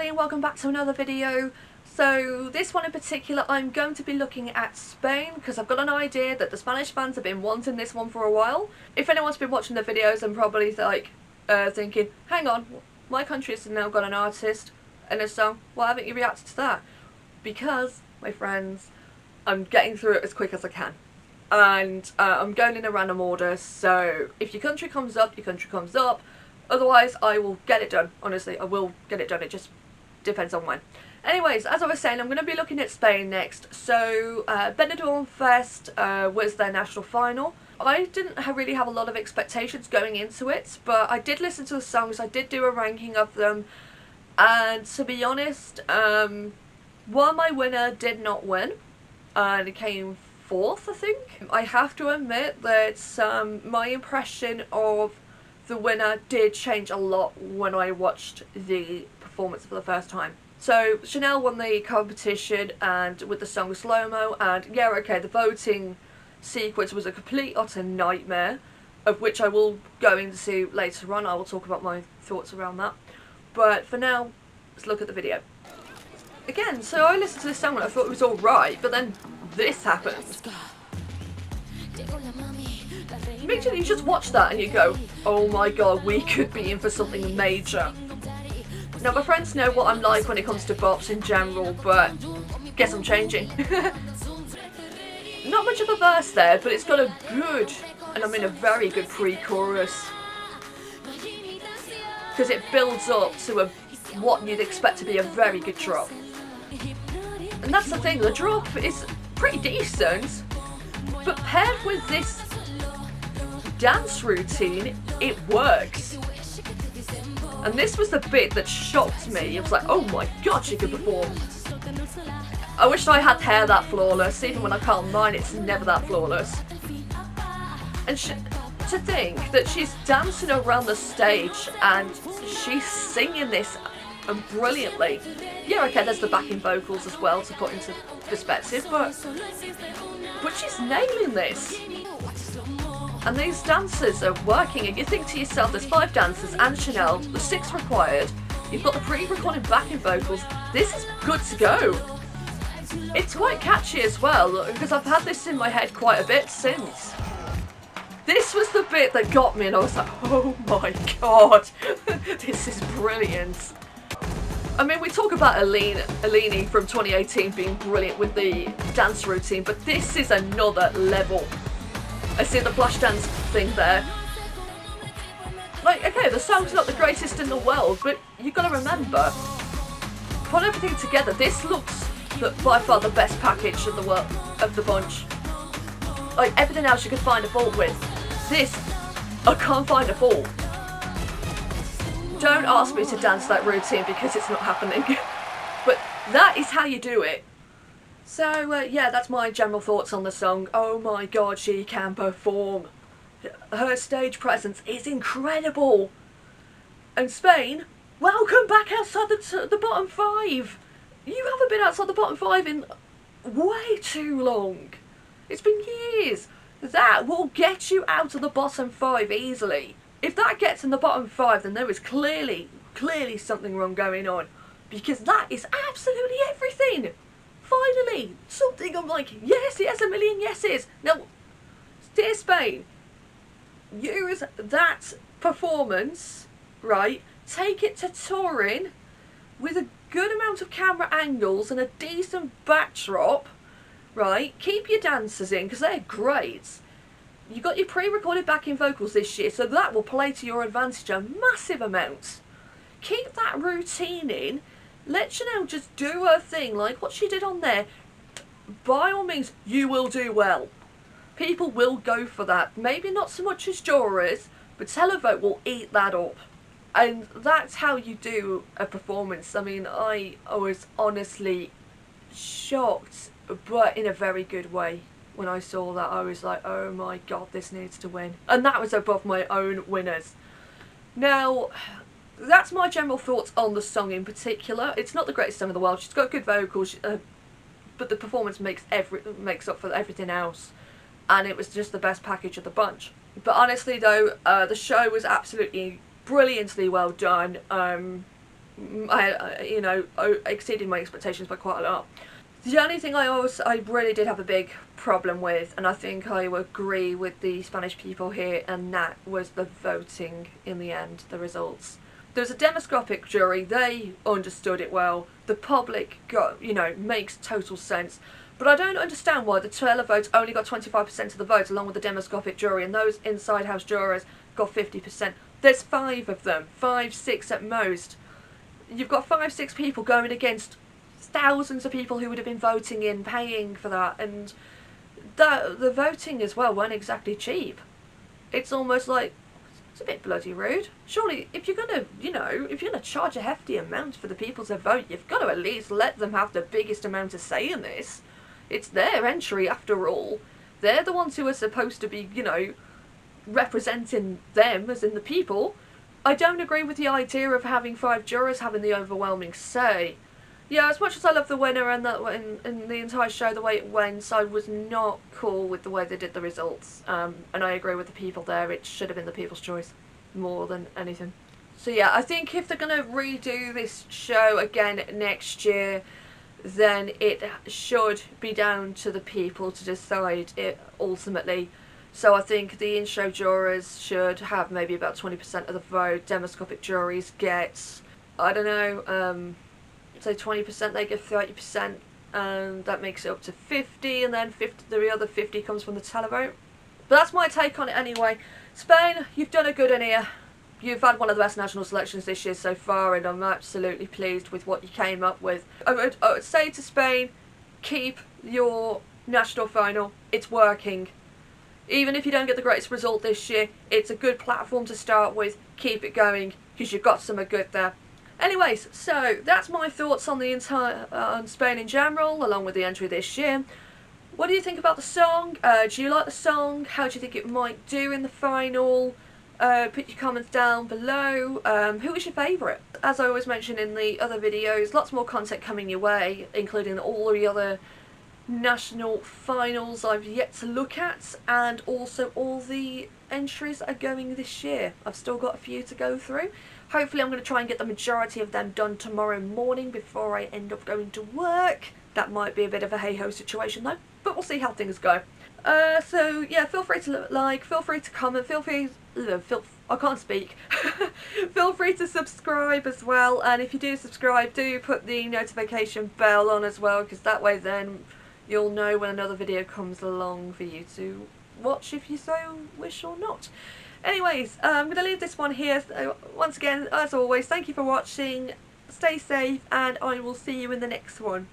everybody and welcome back to another video. So this one in particular I'm going to be looking at Spain because I've got an idea that the Spanish fans have been wanting this one for a while. If anyone's been watching the videos and probably like thinking, hang on, my country has now got an artist and a song, why haven't you reacted to that? Because, my friends, I'm getting through it as quick as I can. And I'm going in a random order, so if your country comes up, your country comes up. Otherwise, I will get it done. Honestly, I will get it done. It just depends on when. Anyways, as I was saying, I'm going to be looking at Spain next. So, Benidorm Fest was their national final. I didn't really have a lot of expectations going into it, but I did listen to the songs. I did do a ranking of them. And to be honest, while my winner did not win, and it came fourth, I think, I have to admit that my impression of the winner did change a lot when I watched the performance for the first time. So Chanel won the competition and with the song SloMo, and yeah, okay, the voting sequence was a complete utter nightmare, of which I will go into later on. I will talk about my thoughts around that. But for now, let's look at the video. Again, so I listened to this song and I thought it was alright, but then this happened. Imagine you just watch that and you go, oh my god, we could be in for something major. Now my friends know what I'm like when it comes to bops in general, but guess I'm changing. Not much of a verse there, but it's got a good, and I mean a very good pre-chorus. Because it builds up to what you'd expect to be a very good drop. And that's the thing, the drop is pretty decent, but paired with this dance routine, it works. And this was the bit that shocked me. It was like, oh my god, she could perform. I wish I had hair that flawless. Even when I curl mine, it's never that flawless. And to think that she's dancing around the stage and she's singing this brilliantly. Yeah, okay, there's the backing vocals as well to put into perspective, but she's nailing this. And these dancers are working, and you think to yourself, there's 5 dancers and Chanel, the 6 required, you've got the pre-recorded backing vocals, this is good to go. It's quite catchy as well, because I've had this in my head quite a bit since. This was the bit that got me and I was like, oh my god, this is brilliant. I mean, we talk about Alini from 2018 being brilliant with the dance routine, but this is another level. I see the flash dance thing there. Like, okay, the song's not the greatest in the world, but you've got to remember, put everything together, this looks by far the best package of the bunch. Like, everything else you could find a fault with. This, I can't find a fault. Don't ask me to dance that routine because it's not happening. But that is how you do it. So, yeah, that's my general thoughts on the song. Oh my god, she can perform. Her stage presence is incredible. And Spain, welcome back outside the bottom 5. You haven't been outside the bottom 5 in way too long. It's been years. That will get you out of the bottom 5 easily. If that gets in the bottom 5, then there is clearly something wrong going on. Because that is absolutely everything. Finally, something I'm like, yes, a million yeses. Now, dear Spain, use that performance, right, take it to touring with a good amount of camera angles and a decent backdrop, right, keep your dancers in, because they're great. You got your pre-recorded backing vocals this year, so that will play to your advantage a massive amount. Keep that routine in. Let Chanel just do her thing, like what she did on there. By all means, you will do well. People will go for that. Maybe not so much as jurors, but televote will eat that up. And that's how you do a performance. I mean, I was honestly shocked, but in a very good way. When I saw that, I was like, oh my god, this needs to win. And that was above my own winners. Now, that's my general thoughts on the song in particular. It's not the greatest song in the world. She's got good vocals, but the performance makes up for everything else. And it was just the best package of the bunch. But honestly though, the show was absolutely brilliantly well done. you know, exceeded my expectations by quite a lot. The only thing I really did have a big problem with, and I think I would agree with the Spanish people here, and that was the voting in the end, the results. There was a demoscopic jury, they understood it well, the public got, you know, makes total sense. But I don't understand why the televotes only got 25% of the votes along with the demoscopic jury, and those inside house jurors got 50%. There's 5 of them, 5, 6 at most. You've got 5, 6 people going against thousands of people who would have been voting in, paying for that, and the voting as well weren't exactly cheap. It's almost like, it's a bit bloody rude. Surely, if you're gonna, you know, if you're gonna charge a hefty amount for the people to vote, you've got to at least let them have the biggest amount of say in this. It's their entry after all. They're the ones who are supposed to be, you know, representing them as in the people. I don't agree with the idea of having 5 jurors having the overwhelming say. Yeah, as much as I love the winner and that in the entire show, the way it went, I was not cool with the way they did the results. And I agree with the people there. It should have been the people's choice more than anything. So yeah, I think if they're going to redo this show again next year, then it should be down to the people to decide it ultimately. So I think the in-show jurors should have maybe about 20% of the vote. Demoscopic juries get, I don't know, say 20%, they get 30%, and that makes it up to 50, and then 50, the other 50 comes from the televote. But that's my take on it anyway. Spain, you've done a good in here. You've had one of the best national selections this year so far, and I'm absolutely pleased with what you came up with. I would say to Spain, keep your national final. It's working. Even if you don't get the greatest result this year, it's a good platform to start with. Keep it going, because you've got something good there. Anyways, so that's my thoughts on the entire on Spain in general, along with the entry this year. What do you think about the song? Do you like the song? How do you think it might do in the final? Put your comments down below. Who was your favourite? As I always mention in the other videos, lots more content coming your way, including all the other national finals I've yet to look at, and also all the entries that are going this year. I've still got a few to go through. Hopefully I'm going to try and get the majority of them done tomorrow morning before I end up going to work. That might be a bit of a hey-ho situation though, but we'll see how things go. So yeah, feel free to like, feel free to comment, feel free, I can't speak. Feel free to subscribe as well, and if you do subscribe, do put the notification bell on as well, because that way then you'll know when another video comes along for you to watch if you so wish or not. Anyways, I'm going to leave this one here. So once again, as always, thank you for watching, stay safe, and I will see you in the next one.